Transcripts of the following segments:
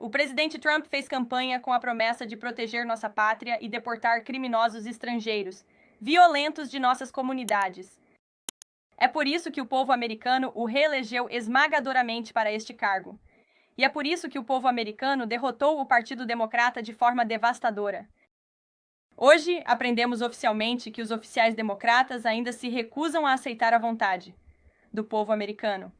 O presidente Trump fez campanha com a promessa de proteger nossa pátria e deportar criminosos estrangeiros, violentos de nossas comunidades. É por isso que o povo americano o reelegeu esmagadoramente para este cargo. E é por isso que o povo americano derrotou o Partido Democrata de forma devastadora. Hoje, aprendemos oficialmente que os oficiais democratas ainda se recusam a aceitar a vontade do povo americano.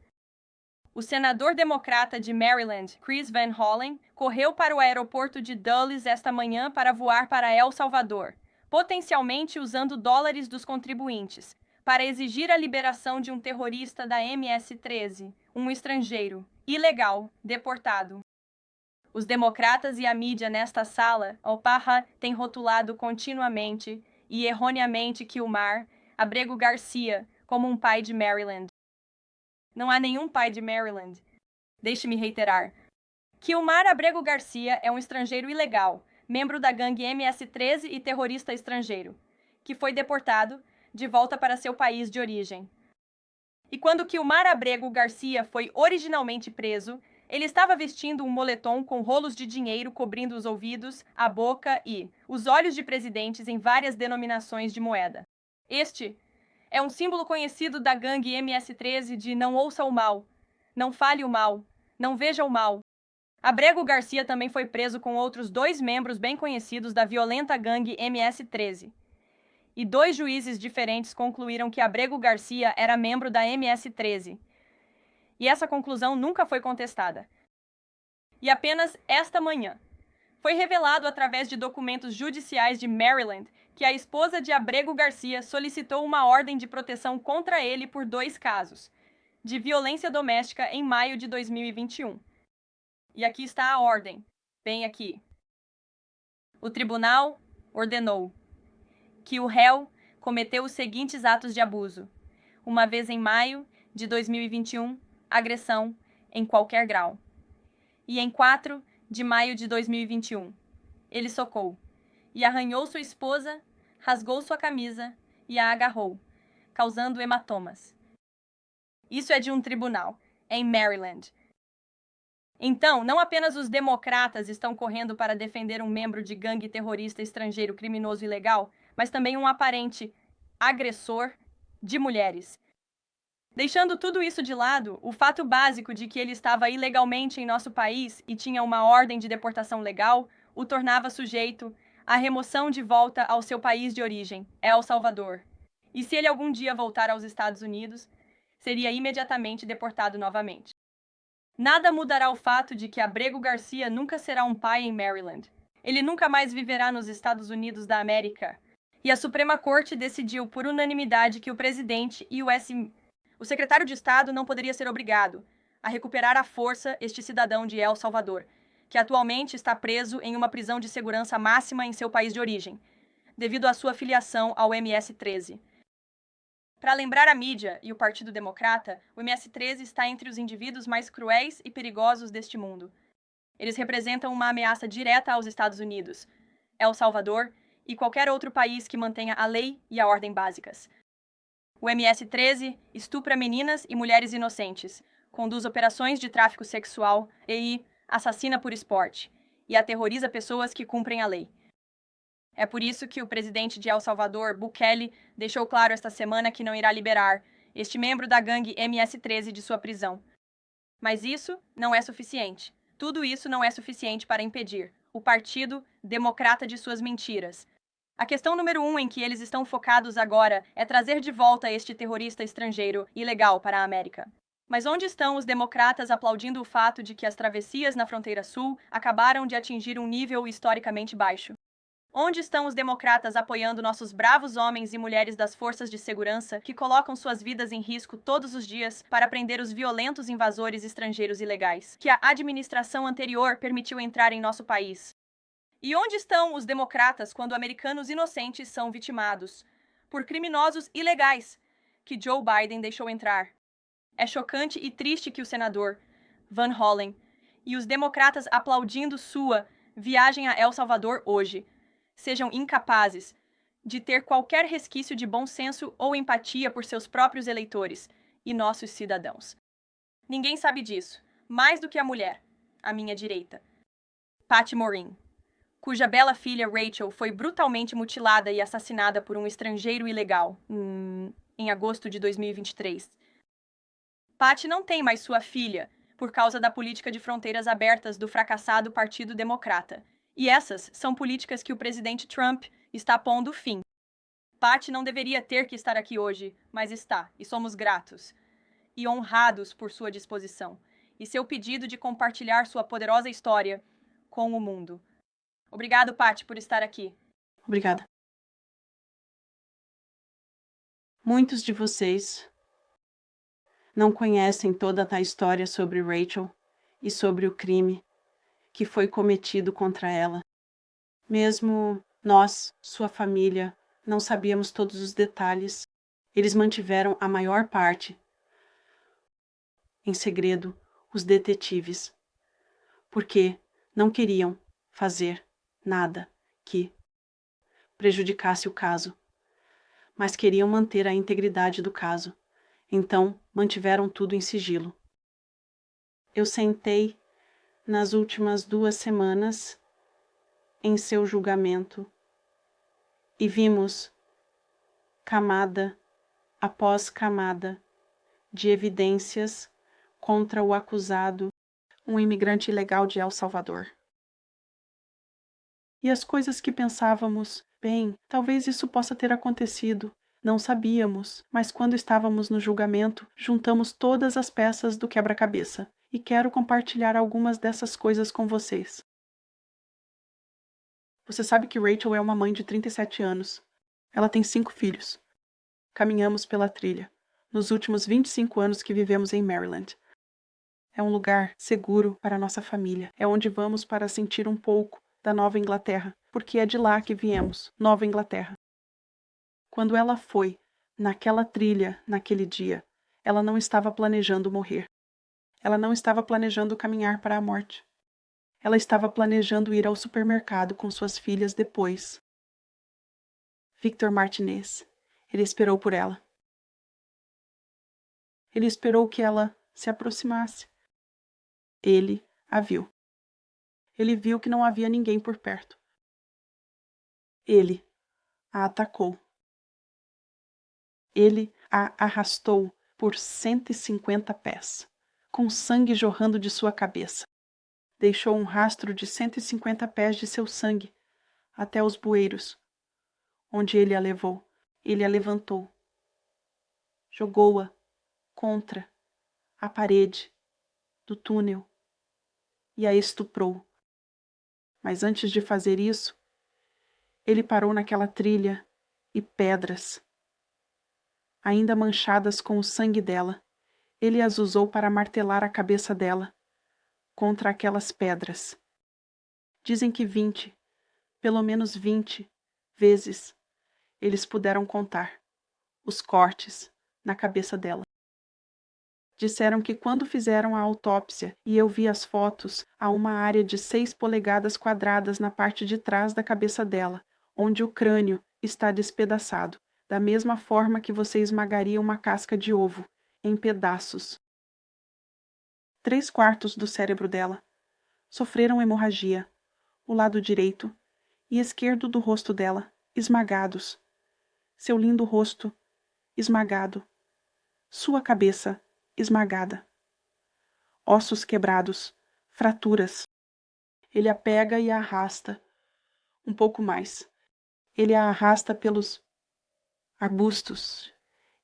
O senador democrata de Maryland, Chris Van Hollen, correu para o aeroporto de Dulles esta manhã para voar para El Salvador, potencialmente usando dólares dos contribuintes, para exigir a liberação de um terrorista da MS-13, um estrangeiro, ilegal, deportado. Os democratas e a mídia nesta sala, Oparra, têm rotulado continuamente e erroneamente Kilmar Abrego Garcia como um pai de Maryland. Não há nenhum pai de Maryland. Deixe-me reiterar. Kilmar Abrego Garcia é um estrangeiro ilegal, membro da gangue MS-13 e terrorista estrangeiro, que foi deportado de volta para seu país de origem. E quando Kilmar Abrego Garcia foi originalmente preso, ele estava vestindo um moletom com rolos de dinheiro cobrindo os ouvidos, a boca e os olhos de presidentes em várias denominações de moeda. Este é um símbolo conhecido da gangue MS-13 de não ouça o mal, não fale o mal, não veja o mal. Abrego Garcia também foi preso com outros 2 membros bem conhecidos da violenta gangue MS-13. E 2 juízes diferentes concluíram que Abrego Garcia era membro da MS-13. E essa conclusão nunca foi contestada. E apenas esta manhã foi revelado através de documentos judiciais de Maryland que a esposa de Abrego Garcia solicitou uma ordem de proteção contra ele por 2 casos de violência doméstica em maio de 2021. E aqui está a ordem, bem aqui. O tribunal ordenou que o réu cometeu os seguintes atos de abuso: uma vez em maio de 2021, agressão em qualquer grau. E em 4 de maio de 2021, ele socou e arranhou sua esposa, rasgou sua camisa e a agarrou, causando hematomas. Isso é de um tribunal, em Maryland. Então, não apenas os democratas estão correndo para defender um membro de gangue terrorista estrangeiro criminoso ilegal, mas também um aparente agressor de mulheres. Deixando tudo isso de lado, o fato básico de que ele estava ilegalmente em nosso país e tinha uma ordem de deportação legal o tornava sujeito à remoção de volta ao seu país de origem, El Salvador. E se ele algum dia voltar aos Estados Unidos, seria imediatamente deportado novamente. Nada mudará o fato de que Abrego Garcia nunca será um pai em Maryland. Ele nunca mais viverá nos Estados Unidos da América. E a Suprema Corte decidiu por unanimidade que o presidente e o secretário de Estado não poderia ser obrigado a recuperar à força este cidadão de El Salvador, que atualmente está preso em uma prisão de segurança máxima em seu país de origem, devido à sua filiação ao MS-13. Para lembrar a mídia e o Partido Democrata, o MS-13 está entre os indivíduos mais cruéis e perigosos deste mundo. Eles representam uma ameaça direta aos Estados Unidos, El Salvador e qualquer outro país que mantenha a lei e a ordem básicas. O MS-13 estupra meninas e mulheres inocentes, conduz operações de tráfico sexual e assassina por esporte, e aterroriza pessoas que cumprem a lei. É por isso que o presidente de El Salvador, Bukele, deixou claro esta semana que não irá liberar este membro da gangue MS-13 de sua prisão. Mas isso não é suficiente. Tudo isso não é suficiente para impedir o Partido Democrata de suas mentiras. A questão número 1 em que eles estão focados agora é trazer de volta este terrorista estrangeiro ilegal para a América. Mas onde estão os democratas aplaudindo o fato de que as travessias na fronteira sul acabaram de atingir um nível historicamente baixo? Onde estão os democratas apoiando nossos bravos homens e mulheres das forças de segurança que colocam suas vidas em risco todos os dias para prender os violentos invasores estrangeiros ilegais que a administração anterior permitiu entrar em nosso país? E onde estão os democratas quando americanos inocentes são vitimados por criminosos ilegais que Joe Biden deixou entrar? É chocante e triste que o senador Van Hollen e os democratas aplaudindo sua viagem a El Salvador hoje sejam incapazes de ter qualquer resquício de bom senso ou empatia por seus próprios eleitores e nossos cidadãos. Ninguém sabe disso, mais do que a mulher, à minha direita. Patty Morin, cuja bela filha Rachel foi brutalmente mutilada e assassinada por um estrangeiro ilegal em agosto de 2023. Patty não tem mais sua filha por causa da política de fronteiras abertas do fracassado Partido Democrata. E essas são políticas que o presidente Trump está pondo fim. Patty não deveria ter que estar aqui hoje, mas está, e somos gratos e honrados por sua disposição e seu pedido de compartilhar sua poderosa história com o mundo. Obrigado, Patty, por estar aqui. Obrigada. Muitos de vocês não conhecem toda a história sobre Rachel e sobre o crime que foi cometido contra ela. Mesmo nós, sua família, não sabíamos todos os detalhes. Eles mantiveram a maior parte em segredo, os detetives, porque não queriam fazer nada que prejudicasse o caso, mas queriam manter a integridade do caso. Então, mantiveram tudo em sigilo. Eu sentei nas últimas 2 semanas em seu julgamento e vimos camada após camada de evidências contra o acusado, um imigrante ilegal de El Salvador. E as coisas que pensávamos, bem, talvez isso possa ter acontecido. Não sabíamos, mas quando estávamos no julgamento, juntamos todas as peças do quebra-cabeça e quero compartilhar algumas dessas coisas com vocês. Você sabe que Rachel é uma mãe de 37 anos. Ela tem 5 filhos. Caminhamos pela trilha, nos últimos 25 anos que vivemos em Maryland. É um lugar seguro para nossa família. É onde vamos para sentir um pouco da Nova Inglaterra, porque é de lá que viemos, Nova Inglaterra. Quando ela foi naquela trilha, naquele dia, ela não estava planejando morrer. Ela não estava planejando caminhar para a morte. Ela estava planejando ir ao supermercado com suas filhas depois. Victor Martinez, ele esperou por ela. Ele esperou que ela se aproximasse. Ele a viu. Ele viu que não havia ninguém por perto. Ele a atacou. Ele a arrastou por 150 pés, com sangue jorrando de sua cabeça. Deixou um rastro de 150 pés de seu sangue até os bueiros, onde ele a levou. Ele a levantou. Jogou-a contra a parede do túnel e a estuprou. Mas antes de fazer isso, ele parou naquela trilha e pedras, ainda manchadas com o sangue dela, ele as usou para martelar a cabeça dela contra aquelas pedras. Dizem que 20, pelo menos 20 vezes, eles puderam contar os cortes na cabeça dela. Disseram que quando fizeram a autópsia e eu vi as fotos, há uma área de 6 polegadas quadradas na parte de trás da cabeça dela, onde o crânio está despedaçado, da mesma forma que você esmagaria uma casca de ovo, em pedaços. 3/4 do cérebro dela sofreram hemorragia, o lado direito e esquerdo do rosto dela, esmagados. Seu lindo rosto, esmagado. Sua cabeça, esmagada. Ossos quebrados, fraturas. Ele a pega e a arrasta. Um pouco mais. Ele a arrasta pelos arbustos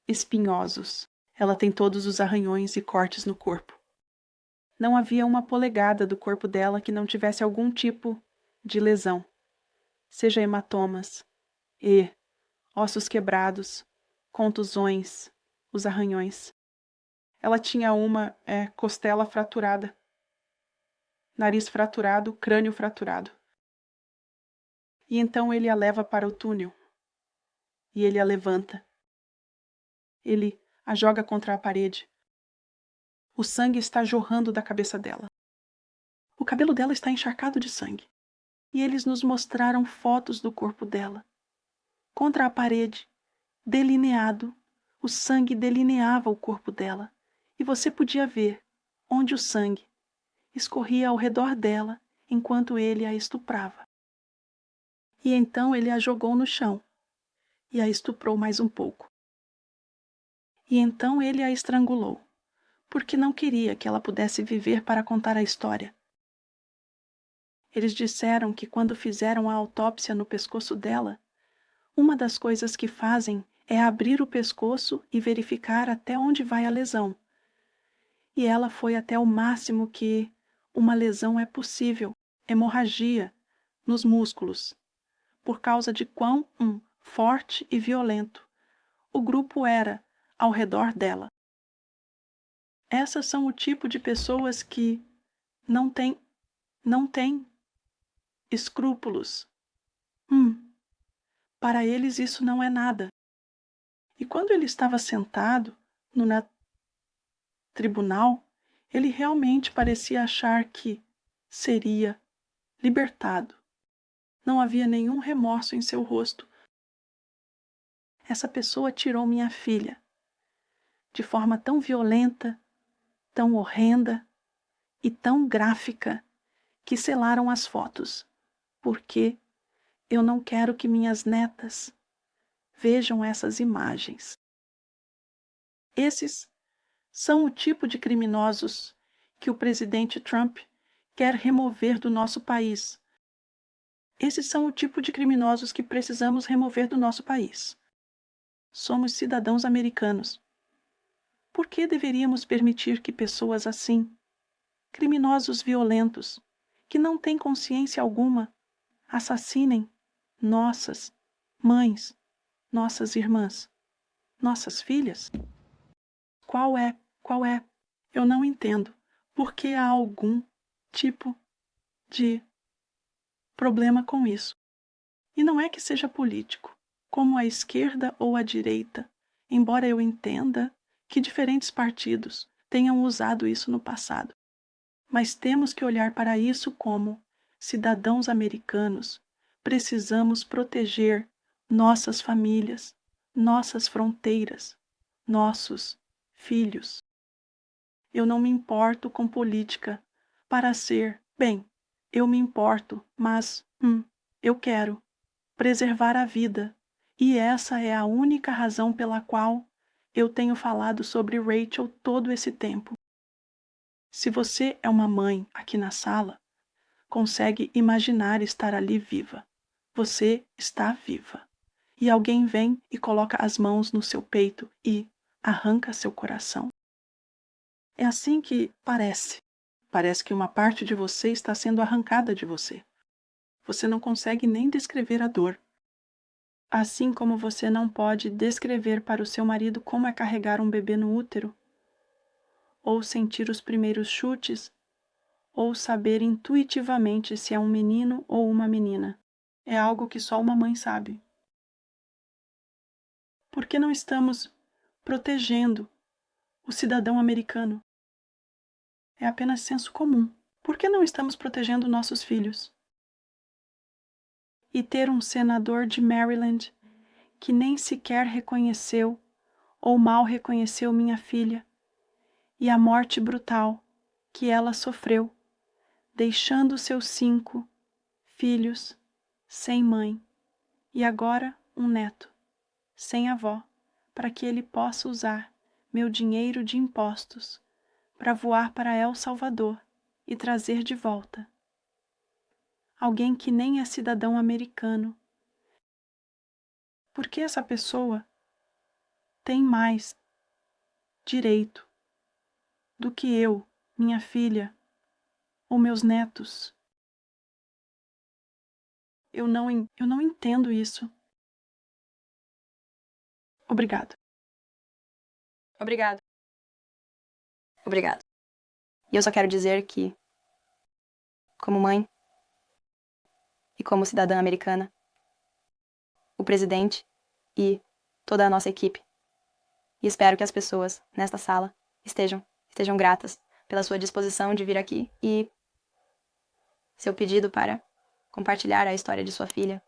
espinhosos. Ela tem todos os arranhões e cortes no corpo. Não havia uma polegada do corpo dela que não tivesse algum tipo de lesão, seja hematomas e ossos quebrados, contusões, os arranhões. Ela tinha uma costela fraturada, nariz fraturado, crânio fraturado. E então ele a leva para o túnel e ele a levanta. Ele a joga contra a parede. O sangue está jorrando da cabeça dela. O cabelo dela está encharcado de sangue. E eles nos mostraram fotos do corpo dela. Contra a parede, delineado, o sangue delineava o corpo dela. E você podia ver onde o sangue escorria ao redor dela enquanto ele a estuprava. E então ele a jogou no chão e a estuprou mais um pouco. E então ele a estrangulou, porque não queria que ela pudesse viver para contar a história. Eles disseram que quando fizeram a autópsia no pescoço dela, uma das coisas que fazem é abrir o pescoço e verificar até onde vai a lesão. E ela foi até o máximo que uma lesão é possível, hemorragia, nos músculos, por causa de quão forte e violento o grupo era ao redor dela. Essas são o tipo de pessoas que não têm escrúpulos. Para eles isso não é nada. E quando ele estava sentado no tribunal, ele realmente parecia achar que seria libertado. Não havia nenhum remorso em seu rosto. Essa pessoa tirou minha filha de forma tão violenta, tão horrenda e tão gráfica que selaram as fotos, porque eu não quero que minhas netas vejam essas imagens. Esses são o tipo de criminosos que o presidente Trump quer remover do nosso país. Esses são o tipo de criminosos que precisamos remover do nosso país. Somos cidadãos americanos. Por que deveríamos permitir que pessoas assim, criminosos violentos, que não têm consciência alguma, assassinem nossas mães, nossas irmãs, nossas filhas? Qual é? Eu não entendo. Por que há algum tipo de problema com isso? E não é que seja político, como a esquerda ou a direita, embora eu entenda que diferentes partidos tenham usado isso no passado. Mas temos que olhar para isso como cidadãos americanos. Precisamos proteger nossas famílias, nossas fronteiras, nossos filhos. Eu não me importo com política para ser, eu me importo, mas eu quero preservar a vida. E essa é a única razão pela qual eu tenho falado sobre Rachel todo esse tempo. Se você é uma mãe aqui na sala, consegue imaginar estar ali viva. Você está viva. E alguém vem e coloca as mãos no seu peito e arranca seu coração. É assim que parece. Parece que uma parte de você está sendo arrancada de você. Você não consegue nem descrever a dor. Assim como você não pode descrever para o seu marido como é carregar um bebê no útero, ou sentir os primeiros chutes, ou saber intuitivamente se é um menino ou uma menina. É algo que só uma mãe sabe. Por que não estamos protegendo o cidadão americano? É apenas senso comum. Por que não estamos protegendo nossos filhos? E ter um senador de Maryland que nem sequer reconheceu ou mal reconheceu minha filha e a morte brutal que ela sofreu, deixando seus 5 filhos sem mãe e agora um neto sem avó, para que ele possa usar meu dinheiro de impostos para voar para El Salvador e trazer de volta alguém que nem é cidadão americano. Por que essa pessoa tem mais direito do que eu, minha filha ou meus netos? Eu não entendo isso. Obrigado. Obrigado. Obrigado. E eu só quero dizer que, como mãe e como cidadã americana, o presidente e toda a nossa equipe, e espero que as pessoas nesta sala estejam gratas pela sua disposição de vir aqui e seu pedido para compartilhar a história de sua filha.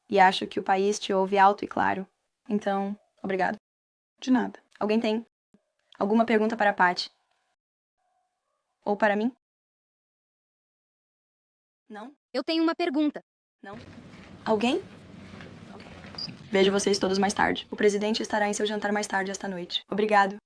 E acho que o país te ouve alto e claro. Então, obrigado. De nada. Alguém tem alguma pergunta para a Paty? Ou para mim? Não? Eu tenho uma pergunta. Não? Alguém? Vejo vocês todos mais tarde. O presidente estará em seu jantar mais tarde esta noite. Obrigado.